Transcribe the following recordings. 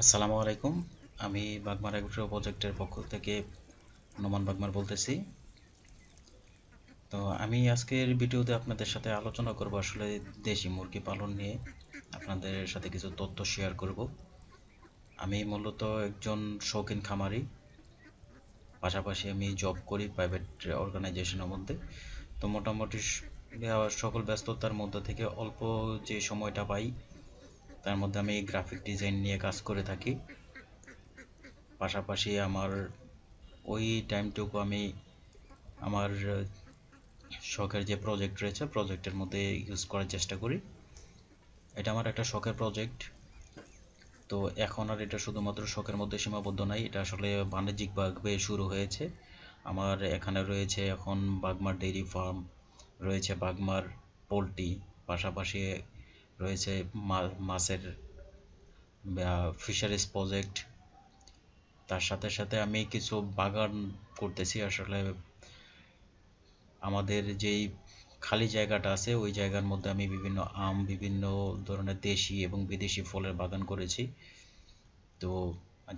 আসসালামু আলাইকুম। আমি বাগমার এগ্রো প্রজেক্টের পক্ষ থেকে নোমান বাগমার বলতেছি। তো আমি আজকের ভিডিওতে আপনাদের সাথে আলোচনা করব আসলে দেশি মুরগি পালন নিয়ে। আপনাদের সাথে কিছু তথ্য শেয়ার করব। আমি মূলত একজন শৌখিন খামারি, পাশাপাশি আমি জব করি প্রাইভেট অর্গানাইজেশনের মধ্যে। তো মোটামুটি সকল ব্যস্ততার মধ্যে থেকে অল্প যে সময়টা পাই তার মধ্যে আমি গ্রাফিক ডিজাইন নিয়ে কাজ করে থাকি। পাশাপাশি আমার ওই টাইমটুকু আমি আমার শখের যে প্রজেক্ট রয়েছে প্রজেক্টের মধ্যে ইউজ করার চেষ্টা করি। এটা আমার একটা শখের প্রজেক্ট। তো এখন আর এটা শুধুমাত্র শখের মধ্যে সীমাবদ্ধ নাই, এটা আসলে বাণিজ্যিকভাবে শুরু হয়েছে। আমার এখানে রয়েছে এখন বাগমার ডেইরি ফার্ম, রয়েছে বাগমার পোলট্রি, পাশাপাশি রয়েছে মাছের ফিশারিজ প্রজেক্ট। তার সাথে সাথে আমি কিছু বাগান করতেছি। আসলে আমাদের যেই খালি জায়গাটা আছে ওই জায়গার মধ্যে আমি বিভিন্ন আম, বিভিন্ন ধরনের দেশি এবং বিদেশি ফলের বাগান করেছি। তো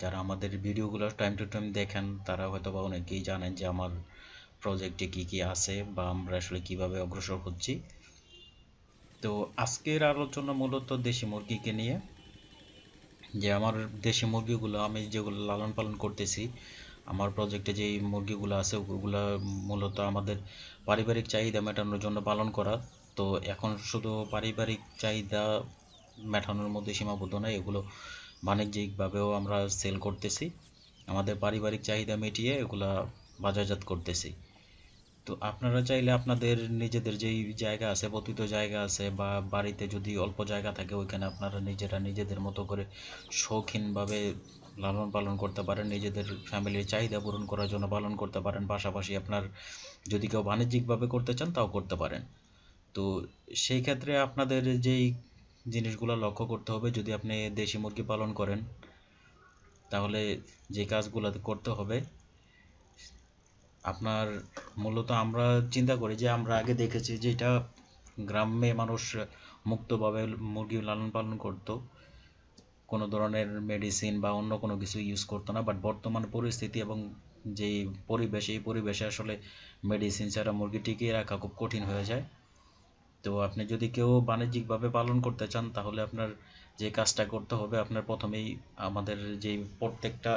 যারা আমাদের ভিডিওগুলো টাইম টু টাইম দেখেন তারা হয়তো বা অনেকেই জানেন যে আমার প্রজেক্টে কি কি আছে বা আমরা আসলে কিভাবে অগ্রসর হচ্ছি। তো আজকের আলোচনা মূলত দেশি মুরগিকে নিয়ে, যে আমার দেশি মুরগিগুলো আমি যেগুলো লালন পালন করতেছি, আমার প্রজেক্টে যেই মুরগিগুলো আছে ওগুলো মূলত আমাদের পারিবারিক চাহিদা মেটানোর জন্য পালন করা। তো এখন শুধু পারিবারিক চাহিদা মেটানোর মধ্যে সীমাবদ্ধ নয়, এগুলো বাণিজ্যিকভাবেও আমরা সেল করতেছি। আমাদের পারিবারিক চাহিদা মিটিয়ে এগুলা বাজারজাত করতেছি। তো আপনারা চাইলে আপনাদের নিজেদের যেই জায়গা আছে, পতিত জায়গা আছে বা বাড়িতে যদি অল্প জায়গা থাকে ওইখানে আপনারা নিজেরা নিজেদের মতো করে শৌখিনভাবে লালন পালন করতে পারেন, নিজেদের ফ্যামিলির চাহিদা পূরণ করার জন্য পালন করতে পারেন। পাশাপাশি আপনার যদি কেউ বাণিজ্যিকভাবে করতে চান তাও করতে পারেন। তো সেই ক্ষেত্রে আপনাদের যেই জিনিসগুলো লক্ষ্য করতে হবে, যদি আপনি দেশি মুরগি পালন করেন তাহলে যে কাজগুলো করতে হবে আপনার, মূলত আমরা চিন্তা করি যে আমরা আগে দেখেছি যে এটা গ্রামে মানুষ মুক্তভাবে মুরগি লালন পালন করত, কোনো ধরনের মেডিসিন বা অন্য কোনো কিছু ইউজ করতো না। বাট বর্তমান পরিস্থিতি এবং যেই পরিবেশ, এই পরিবেশে আসলে মেডিসিন ছাড়া মুরগি টিকিয়ে রাখা খুব কঠিন হয়ে যায়। তো আপনি যদি কেউ বাণিজ্যিকভাবে পালন করতে চান তাহলে আপনার যে কাজটা করতে হবে, আপনার প্রথমেই আমাদের যে প্রত্যেকটা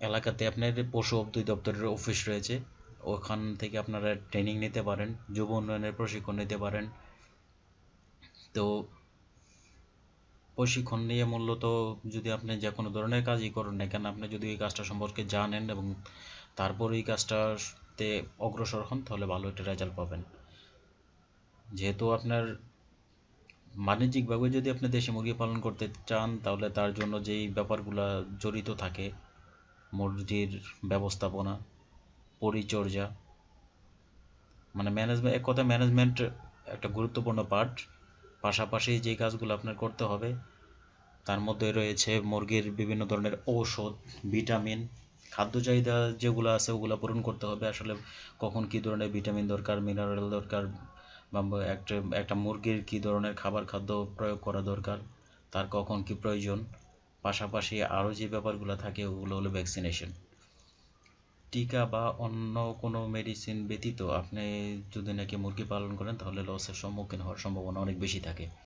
এলাকাতে আপনার পশু অধিদপ্তরের অফিস রয়েছে, ওখান থেকে আপনারা ট্রেনিং নিতে পারেন, যুব উন্নয়নের প্রশিক্ষণ নিতে পারেন। তো প্রশিক্ষণ নিয়ে মূলত যদি আপনি যে কোনো ধরনের কাজই করেন না কেন, আপনি যদি এই কাজটা সম্পর্কে জানেন এবং তারপর এই কাজটাতে অগ্রসর হন তাহলে ভালো একটা রেজাল্ট পাবেন। যেহেতু আপনার বাণিজ্যিকভাবে যদি আপনি দেশি মুরগি পালন করতে চান তাহলে তার জন্য যেই ব্যাপারগুলো জড়িত থাকে, মুরগির ব্যবস্থাপনা, পরিচর্যা, মানে ম্যানেজমেন্ট, এক কথা ম্যানেজমেন্ট একটা গুরুত্বপূর্ণ পার্ট। পাশাপাশি যে কাজগুলো আপনার করতে হবে তার মধ্যে রয়েছে মুরগির বিভিন্ন ধরনের ঔষধ, ভিটামিন, খাদ্য চাহিদা যেগুলো আছে ওগুলো পূরণ করতে হবে। আসলে কখন কী ধরনের ভিটামিন দরকার, মিনারেল দরকার, বা একটা একটা মুরগির কী ধরনের খাবার খাদ্য প্রয়োগ করা দরকার, তার কখন কী প্রয়োজন। পাশাপাশি আরও যে ব্যাপারগুলো থাকে ওগুলো হলো ভ্যাকসিনেশন। টিকা বা অন্য কোনো মেডিসিন ব্যতীত আপনি যদি নাকি মুরগি পালন করেন তাহলে লসের সম্মুখীন হওয়ার সম্ভাবনা অনেক বেশি থাকে।